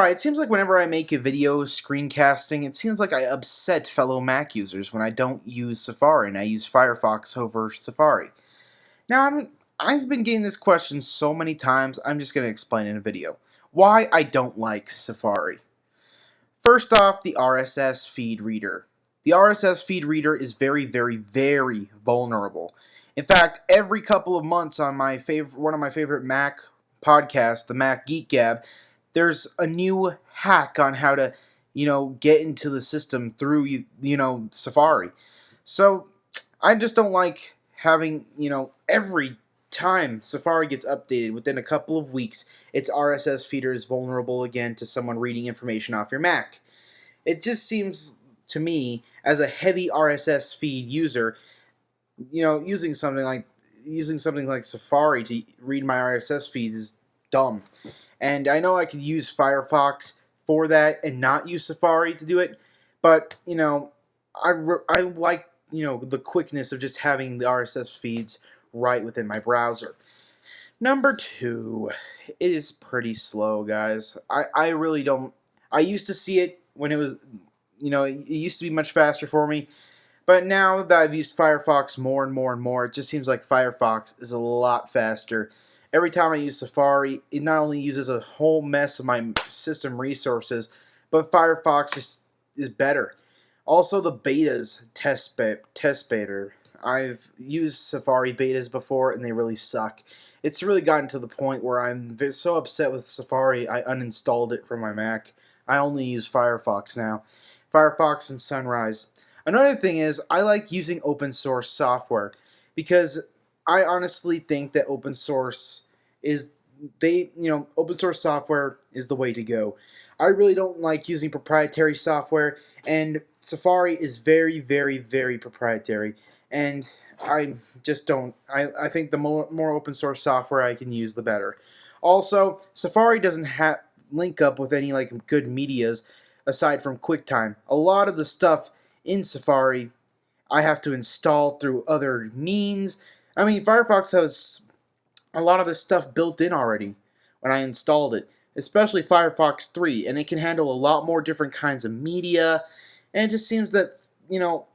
Alright, it seems like whenever I make a video screencasting, it seems like I upset fellow Mac users when I don't use Safari and I use Firefox over Safari. Now, I've been getting this question so many times, I'm just going to explain in a video. Why I don't like Safari. First off, the RSS feed reader. The RSS feed reader is very, very, very vulnerable. In fact, every couple of months on one of my favorite Mac podcasts, the Mac Geek Gab, there's a new hack on how to, get into the system through, Safari. So, I just don't like having, every time Safari gets updated, within a couple of weeks, its RSS feeder is vulnerable again to someone reading information off your Mac. It just seems to me, as a heavy RSS feed user, using something like Safari to read my RSS feed is dumb. And I know I could use Firefox for that and not use Safari to do it, but I like the quickness of just having the RSS feeds right within my browser. Number 2, it is pretty slow, guys. I really don't. I used to see it when it was, it used to be much faster for me. But now that I've used Firefox more and more and more, it just seems like Firefox is a lot faster. Every time I use Safari, it not only uses a whole mess of my system resources, but Firefox is better. Also, the betas test beta. I've used Safari betas before, and they really suck. It's really gotten to the point where I'm so upset with Safari, I uninstalled it from my Mac. I only use Firefox now. Firefox and Sunrise. Another thing is, I like using open source software because I honestly think that open source software is the way to go. I really don't like using proprietary software, and Safari is very, very, very proprietary, and I just don't. I think the more open source software I can use, the better. Also, Safari doesn't link up with any good medias aside from QuickTime. A lot of the stuff in Safari I have to install through other means. I mean, Firefox has a lot of this stuff built in already when I installed it, especially Firefox 3, and it can handle a lot more different kinds of media, and it just seems that,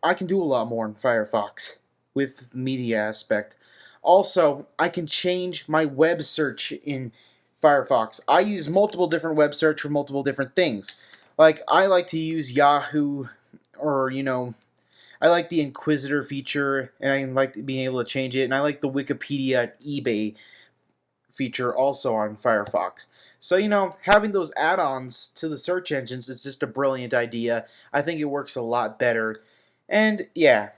I can do a lot more in Firefox with the media aspect. Also, I can change my web search in Firefox. I use multiple different web search for multiple different things. I like to use Yahoo, or, I like the Inquisitor feature, and I like being able to change it, and I like the Wikipedia and eBay feature also on Firefox. So, having those add-ons to the search engines is just a brilliant idea. I think it works a lot better. And, yeah,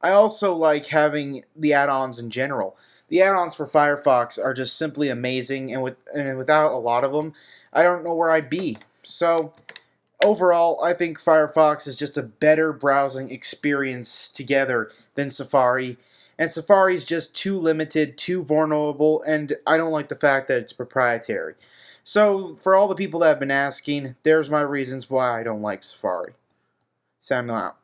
I also like having the add-ons in general. The add-ons for Firefox are just simply amazing, and without a lot of them, I don't know where I'd be. So, overall, I think Firefox is just a better browsing experience together than Safari. And Safari is just too limited, too vulnerable, and I don't like the fact that it's proprietary. So, for all the people that have been asking, there's my reasons why I don't like Safari. Samuel out.